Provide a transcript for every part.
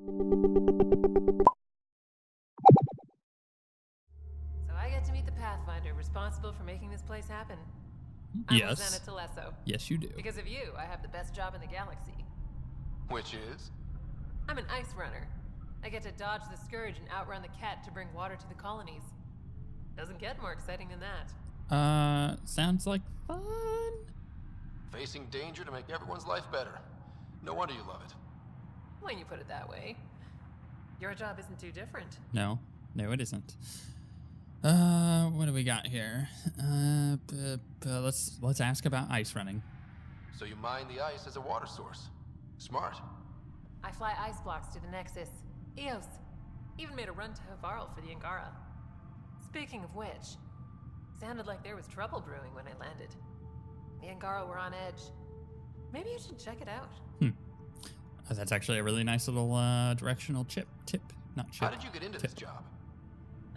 So I get to meet the Pathfinder responsible for making this place happen. I'm Yes. Lieutenant Telesso. Yes, you do. Because of you, I have the best job in the galaxy. Which is? I'm an ice runner. I get to dodge the Scourge and outrun the Cat to bring water to the colonies. Doesn't get more exciting than that. Sounds like fun. Facing danger to make everyone's life better. No wonder you love it. When you put it that way. Your job isn't too different. No, it isn't. What do we got here? Let's ask about ice running. So you mine the ice as a water source. Smart. I fly ice blocks to the Nexus. Eos. Even made a run to Havarl for the Angara. Speaking of which, sounded like there was trouble brewing when I landed. The Angara were on edge. Maybe you should check it out. That's actually a really nice little directional tip. Not chip. How did you get into this job?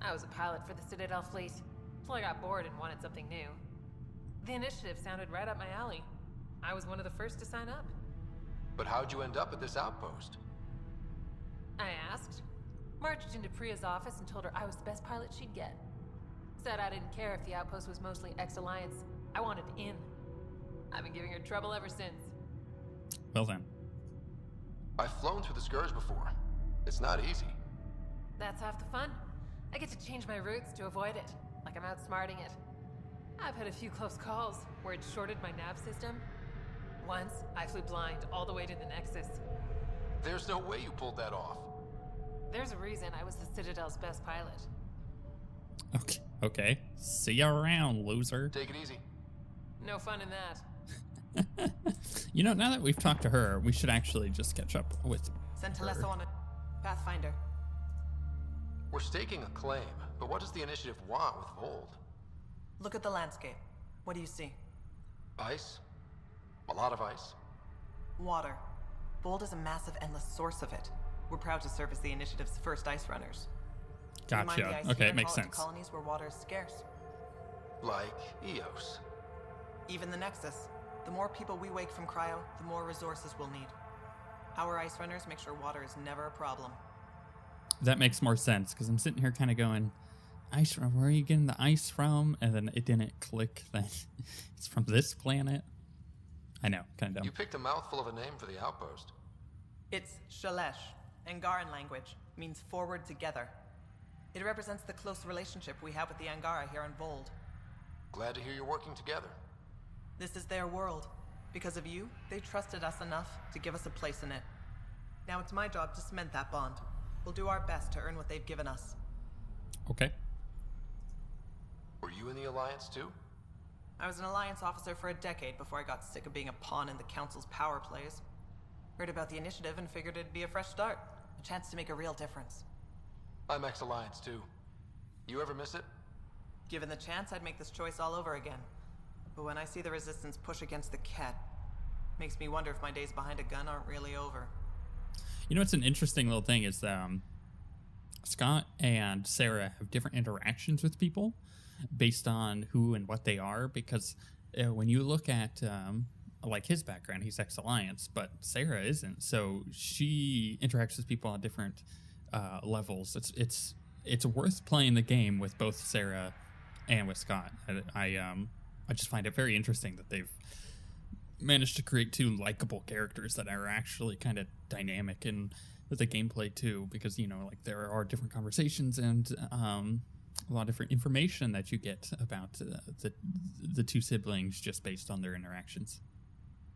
I was a pilot for the Citadel fleet, till I got bored and wanted something new. The initiative sounded right up my alley. I was one of the first to sign up. But how'd you end up at this outpost? I asked. Marched into Priya's office and told her I was the best pilot she'd get. Said I didn't care if the outpost was mostly ex-Alliance. I wanted in. I've been giving her trouble ever since. Well then. I've flown through the Scourge before. It's not easy. That's half the fun. I get to change my routes to avoid it, like I'm outsmarting it. I've had a few close calls where it shorted my nav system. Once, I flew blind all the way to the Nexus. There's no way you pulled that off. There's a reason I was the Citadel's best pilot. Okay. See you around, loser. Take it easy. No fun in that. You know, now that we've talked to her, we should actually just catch up with Send her. Telesso on a Pathfinder. We're staking a claim, but what does the initiative want with Vold? Look at the landscape. What do you see? Ice? A lot of ice. Water. Bold is a massive, endless source of it. We're proud to serve as the initiative's first ice runners. We mine the Gotcha. ice Okay, here it and makes haul to sense. colonies where water is scarce. Like Eos. Even the Nexus. The more people we wake from cryo, the more resources we'll need. Our ice runners make sure water is never a problem. That makes more sense, because I'm sitting here kind of going, ice from, where are you getting the ice from? And then it didn't click that it's from this planet. I know, kind of dumb. You picked a mouthful of a name for the outpost. It's Shalesh. Angaran language means forward together. It represents the close relationship we have with the Angara here on Vold. Glad to hear you're working together. This is their world. Because of you, they trusted us enough to give us a place in it. Now it's my job to cement that bond. We'll do our best to earn what they've given us. Okay. Were you in the Alliance too? I was an Alliance officer for a decade before I got sick of being a pawn in the Council's power plays. Heard about the initiative and figured it'd be a fresh start. A chance to make a real difference. I'm ex-Alliance too. You ever miss it? Given the chance, I'd make this choice all over again. But when I see the Resistance push against the Cat, makes me wonder if my days behind a gun aren't really over. You know what's an interesting little thing is Scott and Sarah have different interactions with people based on who and what they are, because when you look at like his background, he's ex-Alliance, but Sarah isn't, so she interacts with people on different levels. It's worth playing the game with both Sarah and with Scott. I just find it very interesting that they've managed to create two likable characters that are actually kind of dynamic in the gameplay too, because, you know, like there are different conversations and a lot of different information that you get about the two siblings just based on their interactions.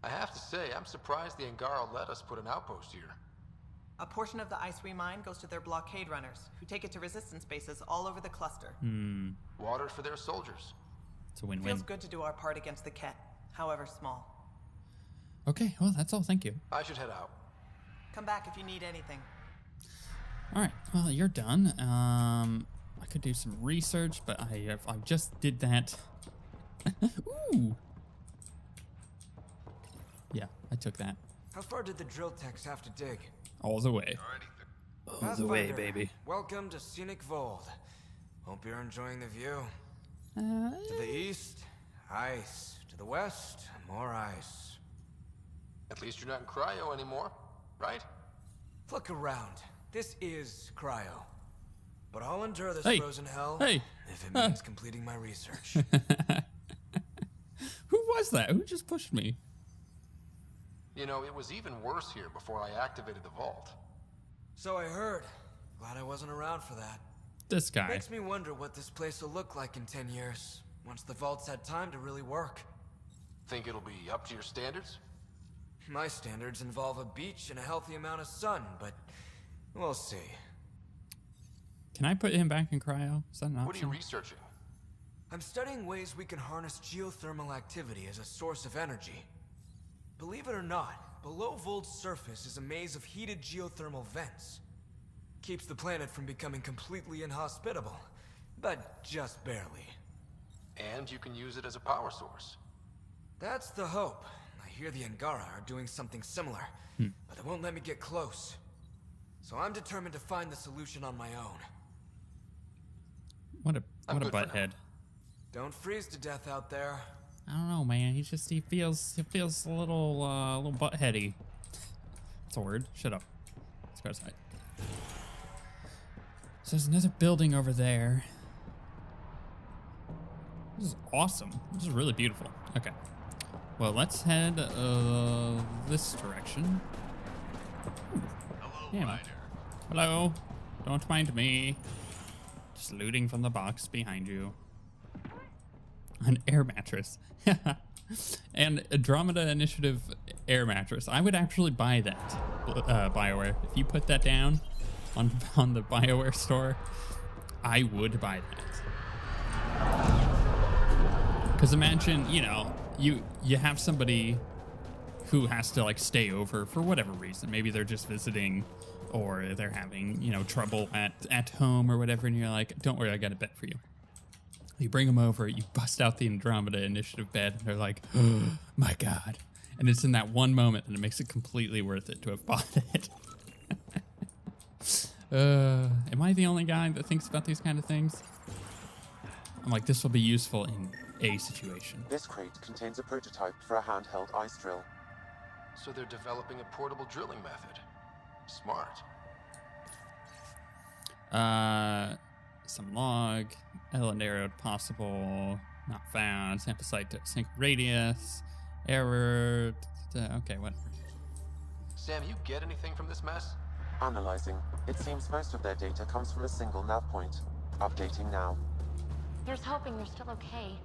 I have to say, I'm surprised the Angara let us put an outpost here. A portion of the ice we mine goes to their blockade runners, who take it to resistance bases all over the cluster. Water for their soldiers. It's a win-win. Feels good to do our part against the Ket, however small. Okay, well, that's all. Thank you. I should head out. Come back if you need anything. All right, well, you're done. I could do some research, but I just did that. Ooh. Yeah, I took that. How far did the drill techs have to dig? All the way. All the way, baby. Welcome to scenic Vold. Hope you're enjoying the view. To the east, ice. To the west, more ice. At least you're not in cryo anymore, right? Look around. This is cryo. But I'll endure this frozen hell if it means completing my research. Who was that? Who just pushed me? You know, it was even worse here before I activated the vault. So I heard. Glad I wasn't around for that. This guy. Makes me wonder what this place will look like in 10 years, once the vault's had time to really work. Think it'll be up to your standards? My standards involve a beach and a healthy amount of sun, but we'll see. Can I put him back in cryo? Is that an option? What are you researching? I'm studying ways we can harness geothermal activity as a source of energy. Believe it or not, below Vold's surface is a maze of heated geothermal vents. Keeps the planet from becoming completely inhospitable, but just barely. And you can use it as a power source. That's the hope. I hear the Angara are doing something similar, but they won't let me get close. So I'm determined to find the solution on my own. What a butthead. Don't freeze to death out there. I don't know, man. He feels a little buttheady. That's a word. Shut up. Let's go outside. So there's another building over there. This is awesome. This is really beautiful. Okay. Well, let's head this direction. Hello, Yeah. Ryder. Hello. Don't mind me. Just looting from the box behind you. An air mattress. And Andromeda Initiative air mattress. I would actually buy that, BioWare. If you put that down on the BioWare store, I would buy that. Because imagine, you know, you have somebody who has to like stay over for whatever reason. Maybe they're just visiting, or they're having, you know, trouble at home or whatever, and you're like, don't worry, I got a bed for you. You bring them over, you bust out the Andromeda Initiative bed, and they're like, oh my God. And it's in that one moment that it makes it completely worth it to have bought it. Am I the only guy that thinks about these kind of things? I'm like, this will be useful in a situation. This crate contains a prototype for a handheld ice drill. So they're developing a portable drilling method. Smart. Some log, Ellen arrowed possible, not found, sample site to sync radius, error, okay, whatever. Sam, you get anything from this mess? Analyzing. It seems most of their data comes from a single nav point. Updating now. Here's hoping they're still okay.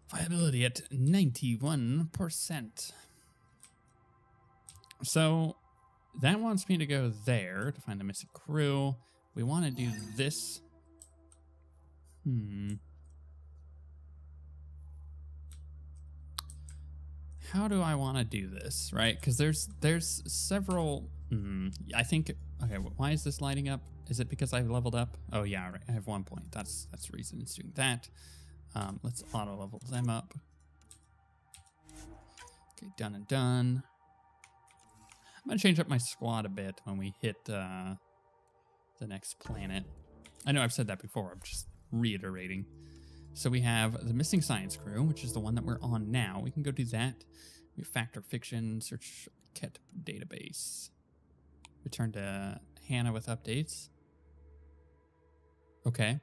Viability at 91%. So that wants me to go there to find the missing crew. We want to do this. How do I want to do this, right? Because there's several. I think. Okay, why is this lighting up? Is it because I've leveled up? Oh yeah, right. I have 1 point. That's the reason it's doing that. Let's auto level them up. Okay, done and done. I'm gonna change up my squad a bit when we hit the next planet. I know I've said that before. I'm just reiterating. So we have the missing science crew, which is the one that we're on now. We can go do that. We have factor fiction, search Ket database. Return to Hannah with updates. Okay.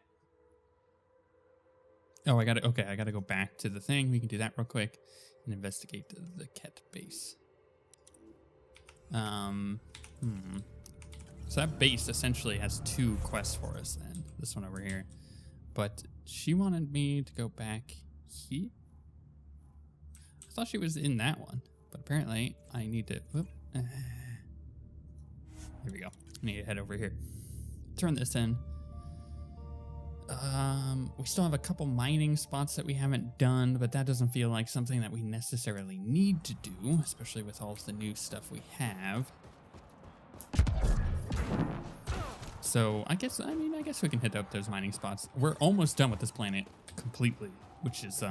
Oh, I gotta go back to the thing. We can do that real quick and investigate the Ket base. So that base essentially has 2 quests for us then. This one over here. But she wanted me to go back here. I thought she was in that one. But apparently I need to... Whoop, here we go. I need to head over here. Turn this in. We still have a couple mining spots that we haven't done, but that doesn't feel like something that we necessarily need to do, especially with all of the new stuff we have. So I guess we can hit up those mining spots. We're almost done with this planet completely, which is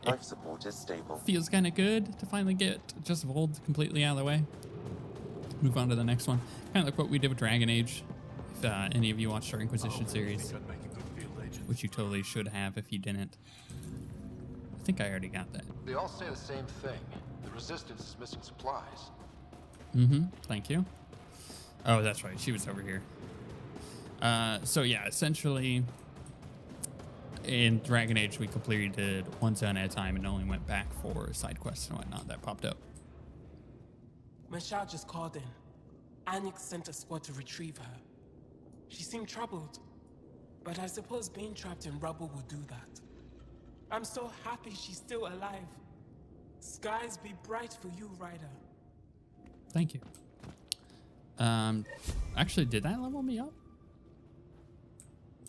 Life support is stable. Feels kind of good to finally get just Vold completely out of the way. Move on to the next one. Kind of like what we did with Dragon Age. If any of you watched our Inquisition series, which you totally should have if you didn't. I think I already got that. They all say the same thing. The Resistance is missing supplies. Thank you. Oh, that's right. She was over here. So yeah, essentially in Dragon Age, we completed one zone at a time and only went back for side quests and whatnot that popped up. Michelle just called in. Anyx sent a squad to retrieve her. She seemed troubled, but I suppose being trapped in rubble will do that. I'm so happy she's still alive. Skies be bright for you, Ryder. Thank you. Actually, did that level me up?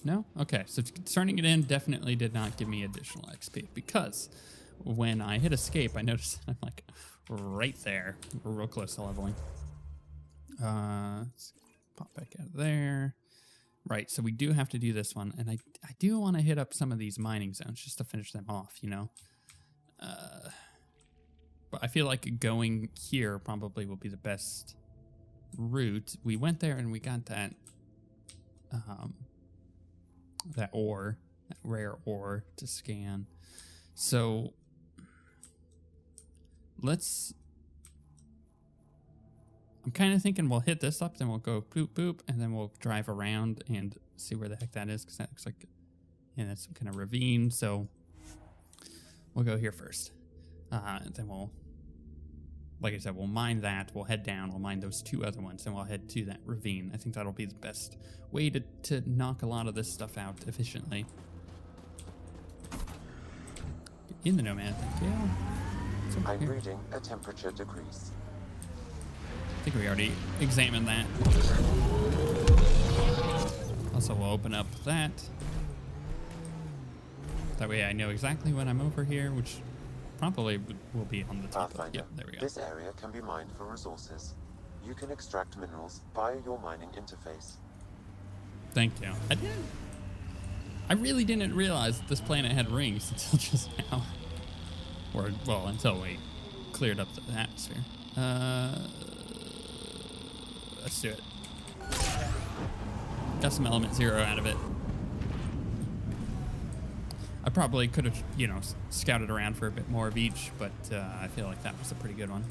No? Okay, so turning it in definitely did not give me additional XP because when I hit escape, I noticed I'm like right there. We're real close to leveling. Let's pop back out of there. Right, so we do have to do this one, and I do want to hit up some of these mining zones just to finish them off, you know? But I feel like going here probably will be the best route. We went there and we got that that ore, that rare ore to scan. So I'm kind of thinking we'll hit this up, then we'll go boop boop, and then we'll drive around and see where the heck that is, because that looks like, yeah, that's some kind of ravine. So we'll go here first. Then we'll, like I said, we'll mine that, we'll head down, we'll mine those two other ones, then we'll head to that ravine. I think that'll be the best way to knock a lot of this stuff out efficiently. Get in the Nomad, thank you. I'm reading a temperature decrease. I think we already examined that. Also, we'll open up that. That way I know exactly when I'm over here, which probably will be on the top. Pathfinder, Yep, there we go. this area can be mined for resources. You can extract minerals via your mining interface. Thank you. I really didn't realize that this planet had rings until just now. Or, well, until we cleared up the atmosphere. Let's do it. Got some element 0 out of it. I probably could have, you know, scouted around for a bit more of each, but I feel like that was a pretty good one.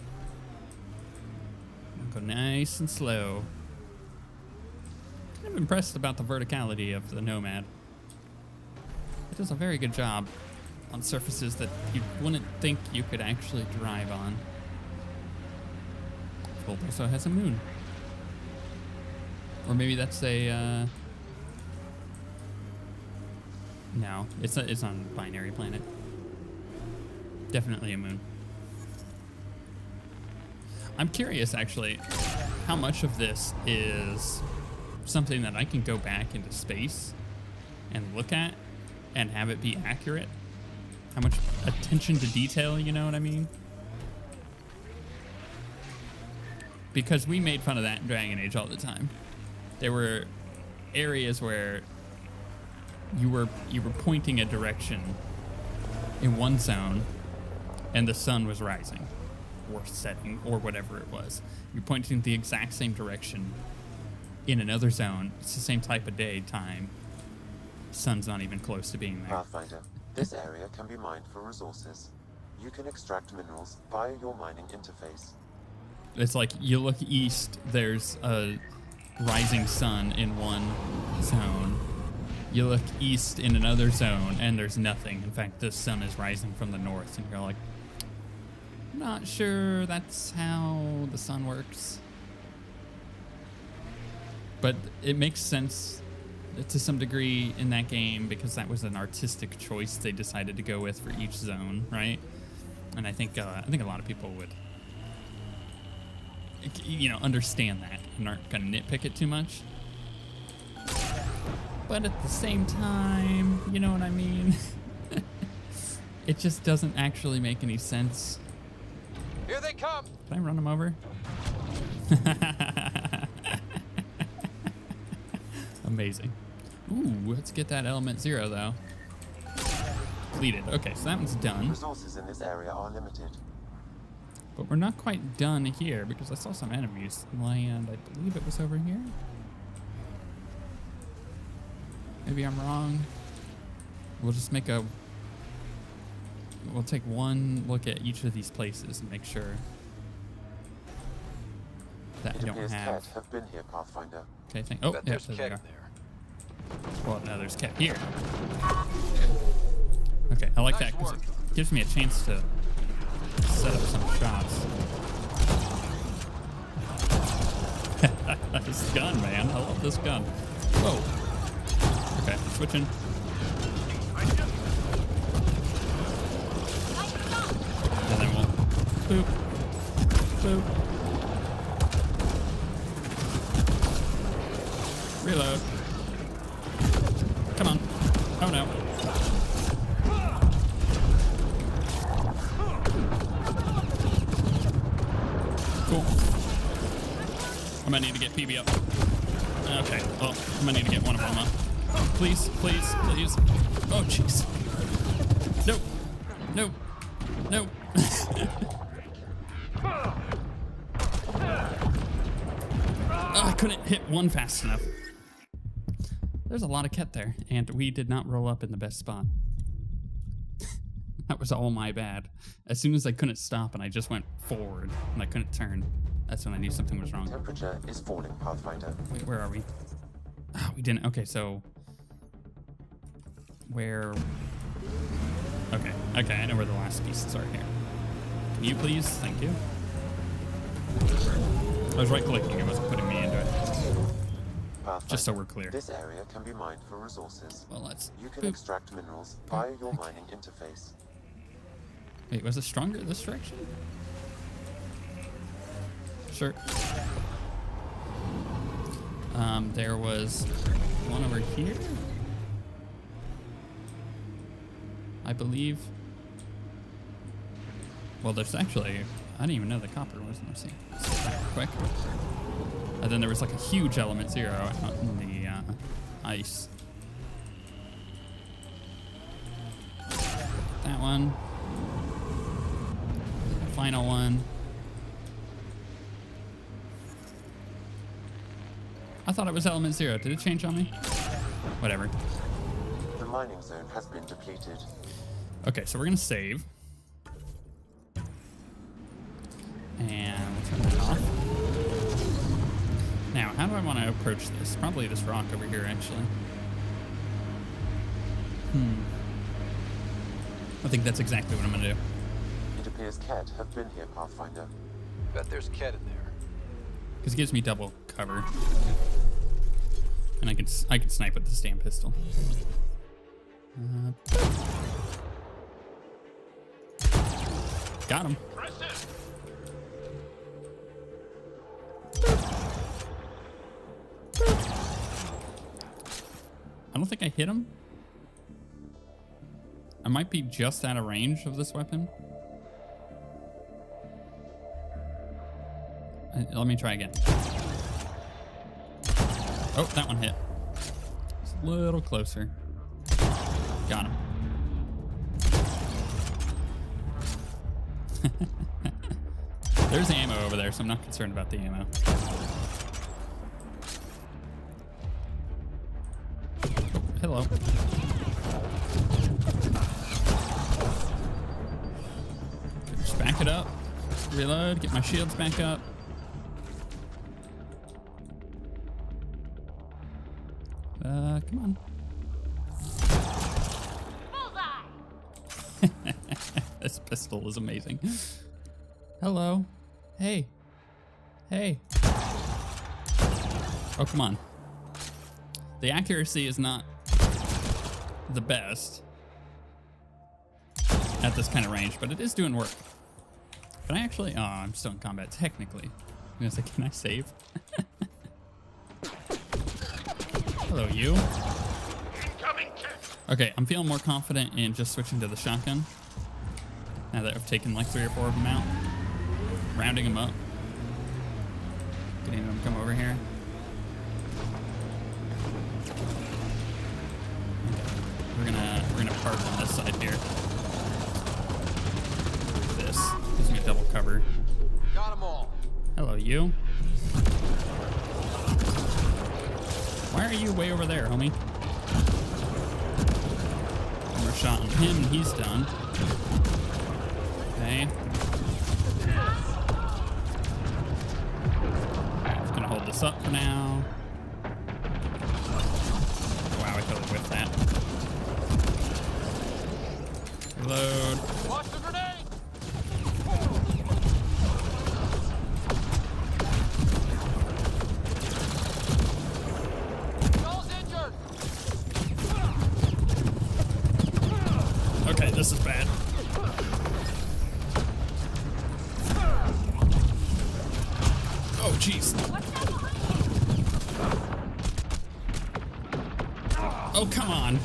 I'll go nice and slow. Kind of impressed about the verticality of the Nomad. It does a very good job on surfaces that you wouldn't think you could actually drive on. It also has a moon. Or maybe that's a, no, it's on a binary planet. Definitely a moon. I'm curious, actually, how much of this is something that I can go back into space and look at and have it be accurate. How much attention to detail, you know what I mean? Because we made fun of that in Dragon Age all the time. There were areas where you were pointing a direction in one zone and the sun was rising or setting or whatever it was. You're pointing the exact same direction in another zone. It's the same type of day time. Sun's not even close to being there. Pathfinder, this area can be mined for resources. You can extract minerals via your mining interface. It's like you look east, there's a rising sun in one zone. You look east in another zone and there's nothing. In fact, the sun is rising from the north and you're like, not sure that's how the sun works. But it makes sense to some degree in that game because that was an artistic choice they decided to go with for each zone, right? And I think a lot of people would, you know, understand that and aren't gonna nitpick it too much. But at the same time, you know what I mean? It just doesn't actually make any sense. Here they come! Can I run them over? Amazing. Ooh, let's get that element 0 though. Completed. Okay, so that one's done. Resources in this area are limited. But we're not quite done here because I saw some enemies land. I believe it was over here. Maybe I'm wrong. We'll just make a we'll take one look at each of these places and make sure that I don't appears have. Ket have been here, Pathfinder. Okay, oh, Bet yeah, there's there Ket they in are. there. Well, now there's Ket here. Okay, I like Nice that because work. it gives me a chance to set up some shots. This gun, man. I love this gun. Whoa. Okay, switching. And then we'll boop. Boop. Reload. Come on. Oh no. Cool. I might need to get PB up. Okay, well, I might need to get one of them up. Please, please, please. Oh, jeez. Nope. Nope. Nope. Oh, I couldn't hit one fast enough. There's a lot of Ket there, and we did not roll up in the best spot. That was all my bad. As soon as I couldn't stop and I just went forward and I couldn't turn, that's when I knew something was wrong. Temperature is falling, Pathfinder. Wait, where are we? Oh, we didn't. Okay, so where? Okay, I know where the last pieces are here. Can you please? Thank you. I was right-clicking. It wasn't putting me into it. Pathfinder, Just so we're clear. This area can be mined for resources. Well, let's. You can boop. extract minerals via your mining interface. Wait, was it stronger this direction? Sure. There was one over here, I believe. Well, there's actually, I didn't even know the copper was. Let's see. Let's get that real quick. And then there was like a huge element 0 out in the ice. That one. Final one. I thought it was element 0. Did it change on me? Whatever. The mining zone has been depleted. Okay, so we're gonna save. And we'll turn that off. Now, how do I want to approach this? Probably this rock over here, actually. I think that's exactly what I'm gonna do. It appears Ket have been here, Pathfinder. Bet there's Ket in there. Because it gives me double cover. And I can snipe with the stand pistol. Got him. I don't think I hit him. I might be just out of range of this weapon. Let me try again. Oh, that one hit. It's a little closer. Got him. There's ammo over there, so I'm not concerned about the ammo. Oh, hello. Just back it up. Reload, get my shields back up. Come on. This pistol is amazing. Hello. Hey. Hey. Oh, come on. The accuracy is not the best at this kind of range, but it is doing work. Can I actually? Oh, I'm still in combat, technically. I'm gonna say, can I save? Hello, you. Okay, I'm feeling more confident in just switching to the shotgun. Now that I've taken like 3 or 4 of them out. Rounding them up. Getting them to come over here. Okay. We're gonna park on this side here. This gives me double cover. Got them all. Hello, you. Why are you way over there, homie? shot on him and he's done. Okay. Just gonna hold this up for now. Wow, I totally whiffed that. Reload. Watch the grenade! Joel's injured! Okay, this is bad. Oh, jeez. Oh, come on.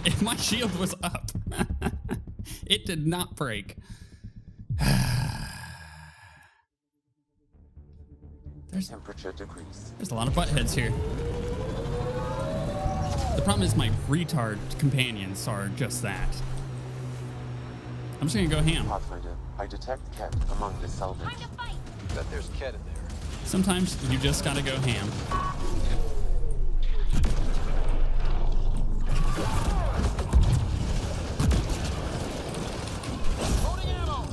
If my shield was up, it did not break. Temperature decrease. There's a lot of buttheads here. The problem is my retard companions are just that. I'm just gonna go ham. Pathfinder, I detect Ket among the salvage. Bet there's Ket in there. Sometimes you just gotta go ham. Loading ammo!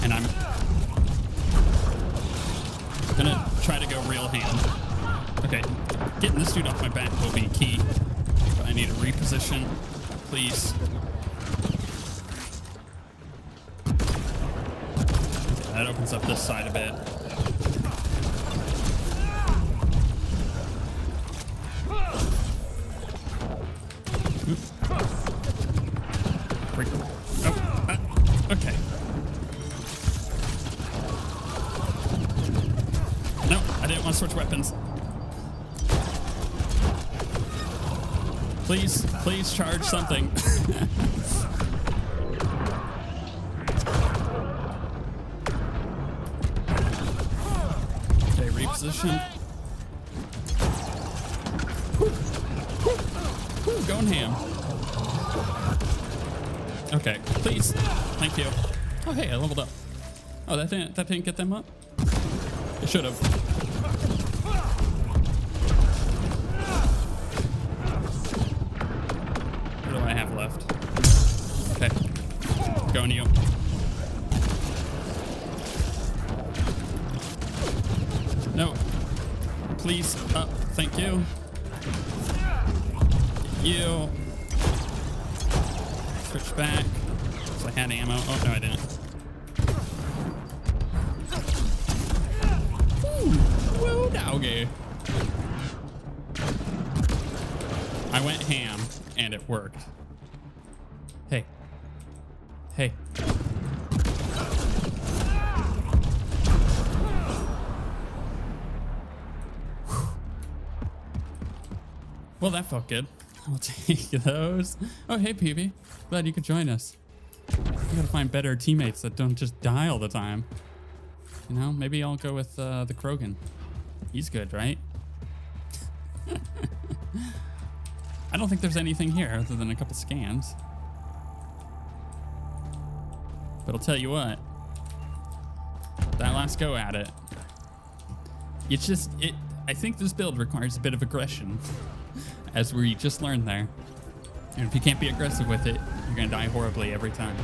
And I'm gonna try to go real ham. Okay, getting this dude off my back will be key. But I need to reposition, please. Okay, that opens up this side a bit. Okay. No, I didn't want to switch weapons. Please, please charge something. Okay, reposition. Woo, going ham. Okay, please. Thank you. Oh, hey, I leveled up. Oh, that didn't get them up? It should have. What do I have left? Okay. Going to you. No. Please. Up. Thank you. You. Switch back. So I had ammo. Oh, no, I didn't. Woo, doggy. I went ham, and it worked. Hey. Hey. Well, that felt good. I'll take those. Oh, hey, PB. Glad you could join us. We gotta find better teammates that don't just die all the time. You know, maybe I'll go with the Krogan. He's good, right? I don't think there's anything here other than a couple scans. But I'll tell you what. That last go at it. It's just, I think this build requires a bit of aggression. As we just learned there. And if you can't be aggressive with it, you're gonna die horribly every time.